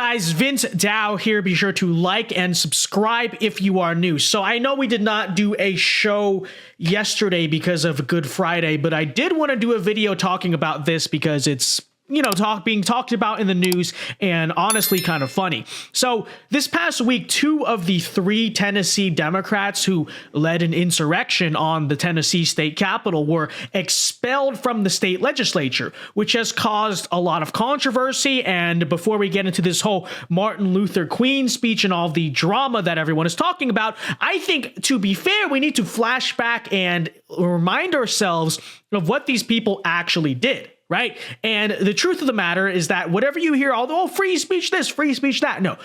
guys, VinceDao here. Be sure to like and subscribe if you are new. So I know we did not do a show yesterday because of Good Friday, but I did want to do a video talking about this because it's, you know, being talked about in the news and honestly kind of funny. So this past week, 2 of the 3 Tennessee Democrats who led an insurrection on the Tennessee state capitol were expelled from the state legislature, which has caused a lot of controversy. And before we get into this whole Martin Luther King speech and all the drama that everyone is talking about, I think, to be fair, we need to flash back and remind ourselves of what these people actually did. Right. And the truth of the matter is that whatever you hear, although free speech this, free speech that, no,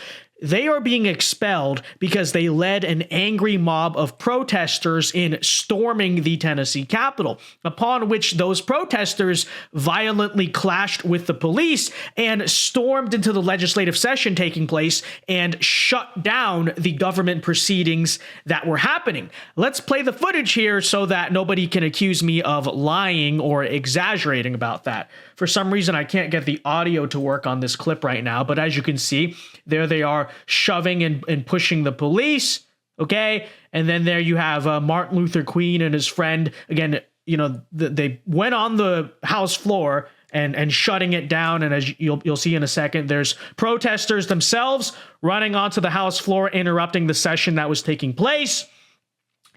they are being expelled because they led an angry mob of protesters in storming the Tennessee Capitol, upon which those protesters violently clashed with the police and stormed into the legislative session taking place and shut down the government proceedings that were happening. Let's play the footage here so that nobody can accuse me of lying or exaggerating about that. For some reason, I can't get the audio to work on this clip right now, but as you can see, there they are shoving and pushing the police, okay? And then there you have Martin Luther King and his friend, again, you know, they went on the House floor and shutting it down, and as you'll see in a second, there's protesters themselves running onto the House floor, interrupting the session that was taking place,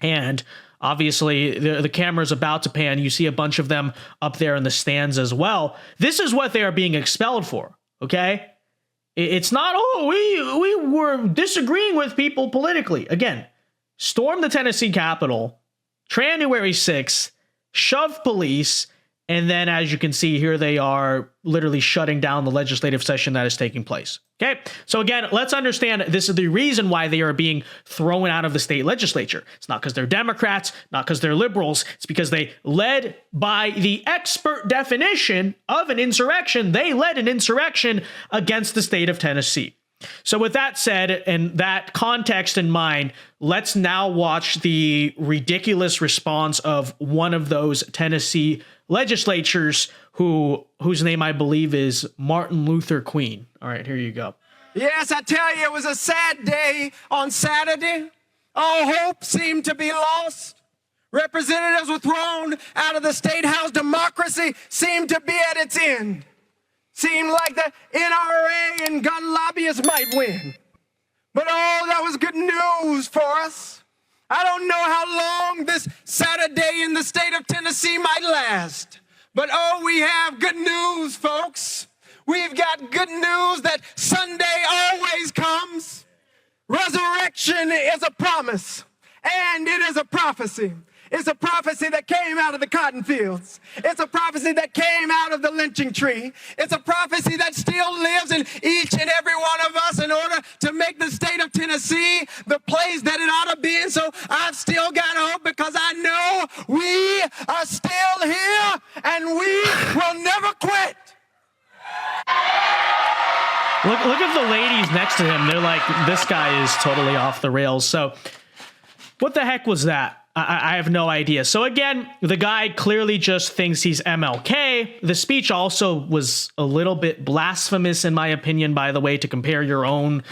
and obviously, the camera's about to pan. You see a bunch of them up there in the stands as well. This is what they are being expelled for, okay? It's not, oh, we were disagreeing with people politically. Again, storm the Tennessee Capitol, January 6th, shove police, and then as you can see here, they are literally shutting down the legislative session that is taking place. Okay, so again, let's understand this is the reason why they are being thrown out of the state legislature. It's not because they're Democrats, not because they're liberals. It's because they led, by the expert definition of an insurrection, they led an insurrection against the state of Tennessee. So with that said, and that context in mind, let's now watch the ridiculous response of one of those Tennessee legislatures whose name I believe is Martin Luther King. All right, here you go. Yes, I tell you, it was a sad day on Saturday. All hope seemed to be lost. Representatives were thrown out of the state house. Democracy seemed to be at its end. Seemed like the NRA and gun lobbyists might win. But oh, that was good news for us. I don't know how long this Saturday in the state of Tennessee might last. But oh, we have good news, folks. We've got good news that Sunday always comes. Resurrection is a promise, and it is a prophecy. It's a prophecy that came out of the cotton fields. It's a prophecy that came out of the lynching tree. It's a prophecy that still lives in each and every one of us in order to make the state of Tennessee the place that it ought to be. And so I've still got hope because I know we are still here and we will never quit. Look at the ladies next to him. They're like, this guy is totally off the rails. So what the heck was that? I have no idea. So again, the guy clearly just thinks he's MLK. The speech also was a little bit blasphemous, in my opinion, by the way, to compare your own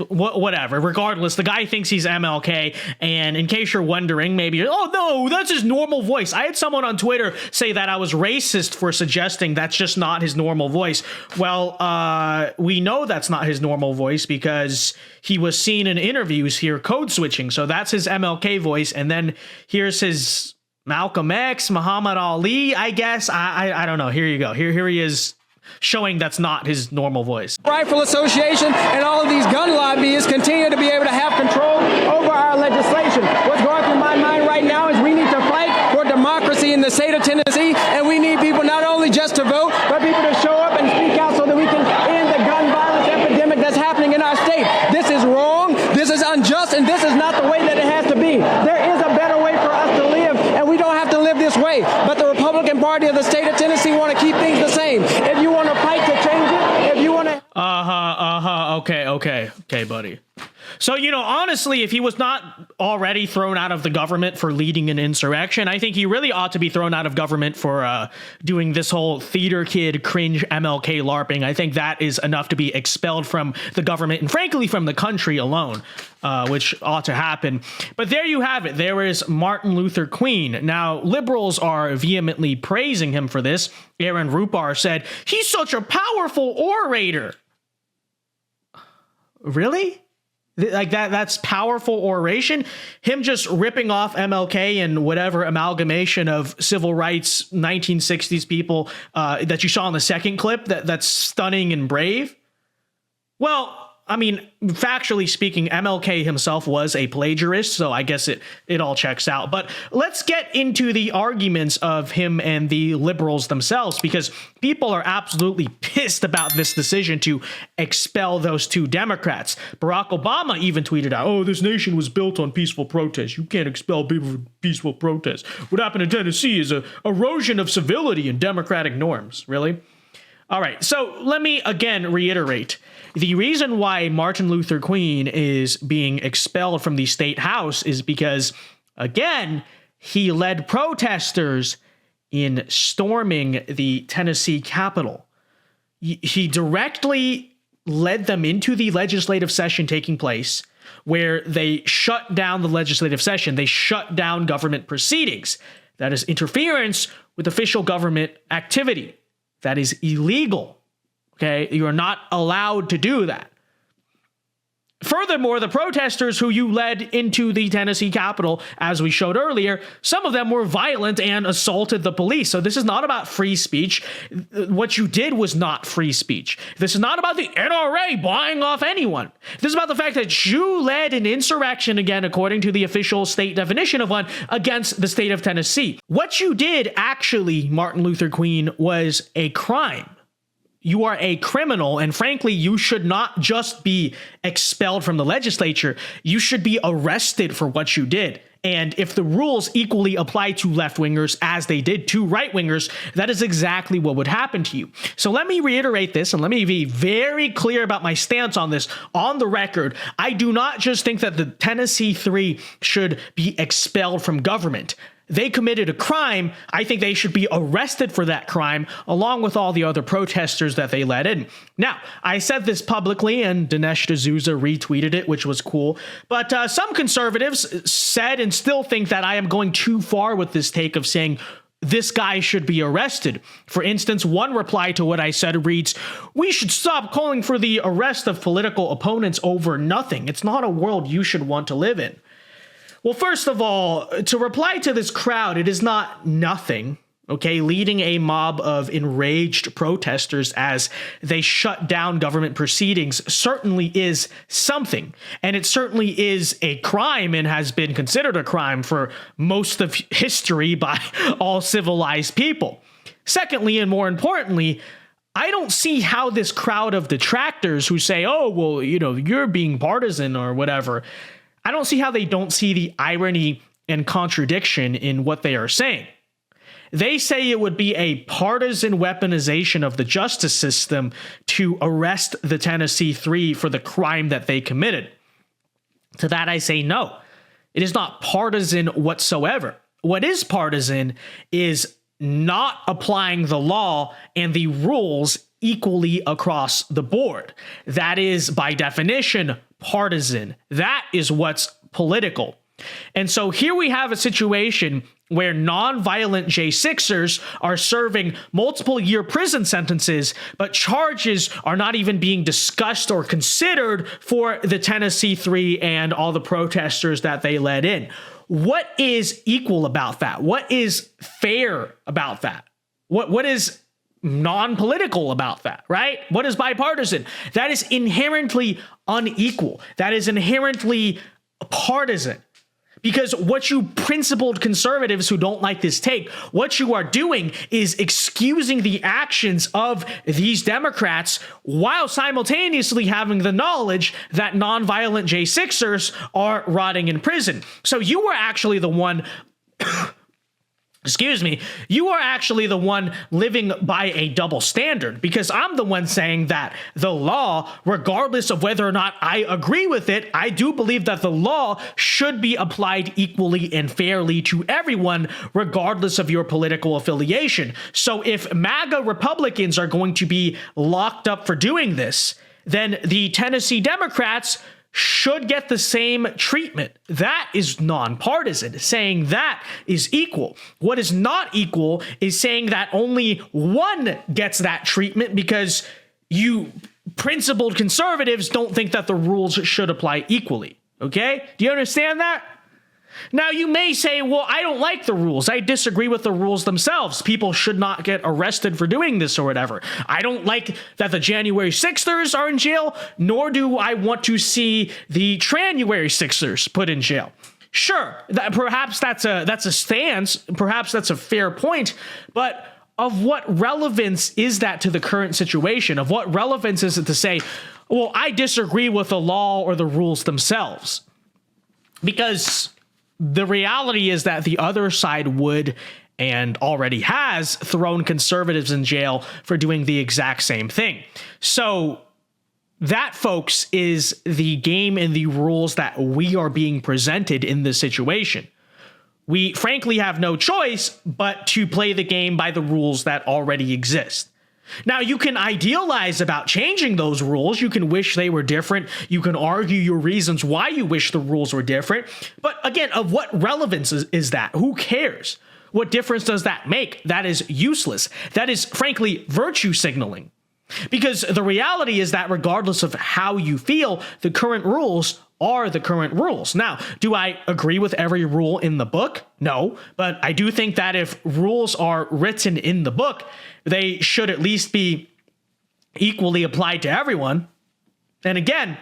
whatever. Regardless, the guy thinks he's MLK, and in case you're wondering, maybe, oh no, that's his normal voice. I had someone on Twitter say that I was racist for suggesting that's just not his normal voice. Well, we know that's not his normal voice because he was seen in interviews here code switching. So that's his MLK voice, and then here's his Malcolm X, Muhammad Ali, I guess. I don't know. Here you go. Here he is, showing that's not his normal voice. Rifle Association and all of these gun lobbyists continue to be able to have control over our legislation. What's going through my mind right now is we need to fight for democracy in the state of Tennessee, and we need people not only just to vote, but people to show up and speak out so that we can end the gun violence epidemic that's happening in our state. This is wrong, this is unjust, and this is not the way that it has to be. There is a better way for us to live, and we don't have to live this way. But the Republican Party of the state of Tennessee want to keep things the same. If you want to fight to change it, if you want to... Okay, buddy. So, honestly, if he was not already thrown out of the government for leading an insurrection, I think he really ought to be thrown out of government for doing this whole theater kid cringe MLK LARPing. I think that is enough to be expelled from the government and frankly from the country alone, which ought to happen. But there you have it. There is Martin Luther King. Now, liberals are vehemently praising him for this. Aaron Rupar said, "He's such a powerful orator." Really? Like that's powerful oration? Him just ripping off MLK and whatever amalgamation of civil rights 1960s people that you saw in the second clip, that's stunning and brave? Well, I mean, factually speaking, MLK himself was a plagiarist, so I guess it all checks out. But let's get into the arguments of him and the liberals themselves, because people are absolutely pissed about this decision to expel those two Democrats. Barack Obama even tweeted out, "Oh, this nation was built on peaceful protest. You can't expel people for peaceful protest. What happened in Tennessee is a erosion of civility and democratic norms." Really? All right, so let me again reiterate. The reason why Martin Luther King is being expelled from the state house is because, again, he led protesters in storming the Tennessee Capitol. He directly led them into the legislative session taking place, where they shut down the legislative session. They shut down government proceedings. That is interference with official government activity. That is illegal. Okay, you are not allowed to do that. Furthermore, the protesters who you led into the Tennessee Capitol, as we showed earlier, some of them were violent and assaulted the police. So this is not about free speech. What you did was not free speech. This is not about the NRA buying off anyone. This is about the fact that you led an insurrection, again, according to the official state definition of one, against the state of Tennessee. What you did, actually, Martin Luther King, was a crime. You are a criminal, and frankly, you should not just be expelled from the legislature. You should be arrested for what you did. And if the rules equally apply to left-wingers as they did to right-wingers, that is exactly what would happen to you. So let me reiterate this, and let me be very clear about my stance on this on the record. I do not just think that the Tennessee Three should be expelled from government. They committed a crime. I think they should be arrested for that crime, along with all the other protesters that they let in. Now, I said this publicly, and Dinesh D'Souza retweeted it, which was cool. But some conservatives said and still think that I am going too far with this take of saying this guy should be arrested. For instance, one reply to what I said reads, "We should stop calling for the arrest of political opponents over nothing. It's not a world you should want to live in." Well, first of all, to reply to this crowd, it is not nothing, okay? Leading a mob of enraged protesters as they shut down government proceedings certainly is something. And it certainly is a crime and has been considered a crime for most of history by all civilized people. Secondly, and more importantly, I don't see how this crowd of detractors who say, "Oh, well, you're being partisan or whatever," I don't see how they don't see the irony and contradiction in what they are saying. They say it would be a partisan weaponization of the justice system to arrest the Tennessee Three for the crime that they committed. To that I say no. It is not partisan whatsoever. What is partisan is not applying the law and the rules equally across the board. That is, by definition, partisan. That is what's political. And so here we have a situation where non-violent J6ers are serving multiple year prison sentences, but charges are not even being discussed or considered for the Tennessee Three and all the protesters that they let in. What is equal about that? What is fair about that? What is non-political about that, right? What is bipartisan? That is inherently unequal. That is inherently partisan. Because what you principled conservatives who don't like this take, what you are doing is excusing the actions of these Democrats while simultaneously having the knowledge that nonviolent J6ers are rotting in prison. So you were actually the one excuse me, you are actually the one living by a double standard, because I'm the one saying that the law, regardless of whether or not I agree with it, I do believe that the law should be applied equally and fairly to everyone, regardless of your political affiliation. So if MAGA Republicans are going to be locked up for doing this, then the Tennessee Democrats should get the same treatment. That is nonpartisan. Saying that is equal. What is not equal is saying that only one gets that treatment because you principled conservatives don't think that the rules should apply equally. Okay? Do you understand that? Now, you may say, well, I don't like the rules. I disagree with the rules themselves. People should not get arrested for doing this or whatever. I don't like that the January 6ers are in jail, nor do I want to see the Tranuary 6ers put in jail. Sure, perhaps that's a stance. Perhaps that's a fair point. But of what relevance is that to the current situation? Of what relevance is it to say, well, I disagree with the law or the rules themselves? Because the reality is that the other side would and already has thrown conservatives in jail for doing the exact same thing. So that, folks, is the game and the rules that we are being presented in this situation. We frankly have no choice but to play the game by the rules that already exist. Now, you can idealize about changing those rules. You can wish they were different. You can argue your reasons why you wish the rules were different. But again, of what relevance is that? Who cares? What difference does that make? That is useless. That is, frankly, virtue signaling. Because the reality is that regardless of how you feel, the current rules are the current rules. Now, do I agree with every rule in the book? No, but I do think that if rules are written in the book, they should at least be equally applied to everyone. And again,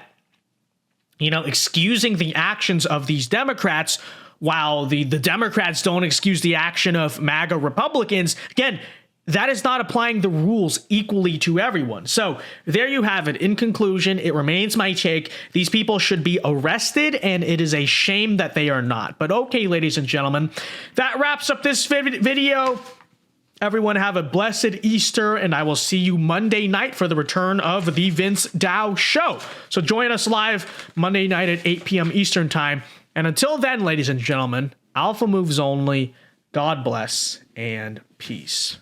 excusing the actions of these Democrats while the Democrats don't excuse the action of MAGA Republicans, again, that is not applying the rules equally to everyone. So there you have it. In conclusion, it remains my take. These people should be arrested, and it is a shame that they are not. But okay, ladies and gentlemen, that wraps up this video. Everyone have a blessed Easter, and I will see you Monday night for the return of the Vince Dow Show. So join us live Monday night at 8 p.m. Eastern Time. And until then, ladies and gentlemen, alpha moves only. God bless and peace.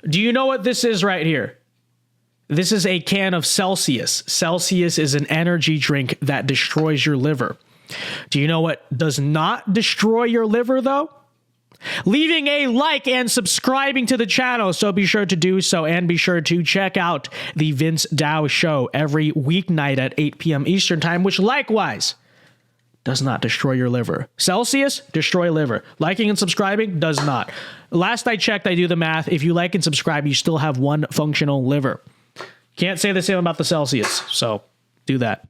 Do you know what this is right here? This is a can of Celsius. Celsius is an energy drink that destroys your liver. Do you know what does not destroy your liver, though? Leaving a like and subscribing to the channel, so be sure to do so, and be sure to check out the Vince Dow Show every weeknight at 8 p.m. Eastern Time, which likewise does not destroy your liver. Celsius, destroy liver. Liking and subscribing does not. Last I checked, I do the math. If you like and subscribe, you still have one functional liver. Can't say the same about the Celsius, so do that.